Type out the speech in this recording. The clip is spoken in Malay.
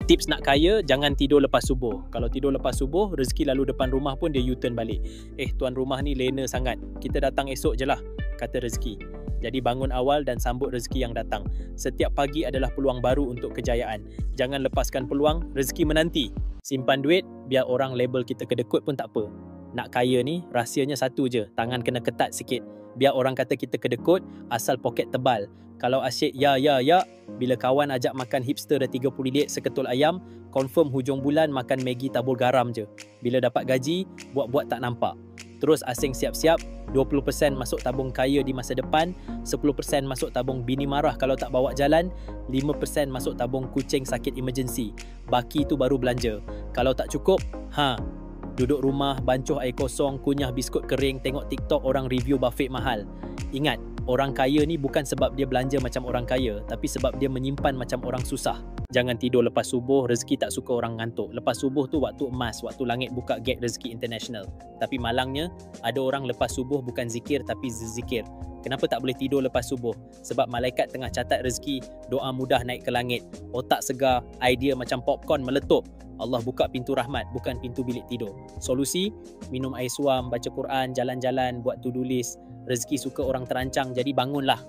tips nak kaya, jangan tidur lepas subuh. Kalau tidur lepas subuh, rezeki lalu depan rumah pun dia U-turn balik. Tuan rumah ni lena sangat, kita datang esok je lah, kata rezeki. Jadi bangun awal dan sambut rezeki yang datang. Setiap pagi adalah peluang baru untuk kejayaan. Jangan lepaskan peluang, rezeki menanti. Simpan duit, biar orang label kita kedekut pun tak apa. Nak kaya ni, rahsianya satu je, tangan kena ketat sikit. Biar orang kata kita kedekut, asal poket tebal. Kalau asyik ya, bila kawan ajak makan hipster dah 30 ringgit seketul ayam, confirm hujung bulan makan Maggi tabur garam je. Bila dapat gaji, buat-buat tak nampak. Terus asing siap-siap, 20% masuk tabung kaya di masa depan, 10% masuk tabung bini marah kalau tak bawa jalan, 5% masuk tabung kucing sakit emergency. Baki tu baru belanja. Kalau tak cukup, duduk rumah, bancuh air kosong, kunyah biskut kering, tengok TikTok orang review buffet mahal. Ingat, orang kaya ni bukan sebab dia belanja macam orang kaya, tapi sebab dia menyimpan macam orang susah. Jangan tidur lepas subuh, rezeki tak suka orang ngantuk. Lepas subuh tu waktu emas, waktu langit buka gate rezeki international. Tapi malangnya, ada orang lepas subuh bukan zikir tapi zikir. Kenapa tak boleh tidur lepas subuh? Sebab malaikat tengah catat rezeki, doa mudah naik ke langit, otak segar, idea macam popcorn meletup. Allah buka pintu rahmat, bukan pintu bilik tidur. Solusi, minum air suam, baca Quran, jalan-jalan, buat to-do list. Rezeki suka orang terancang, jadi bangunlah.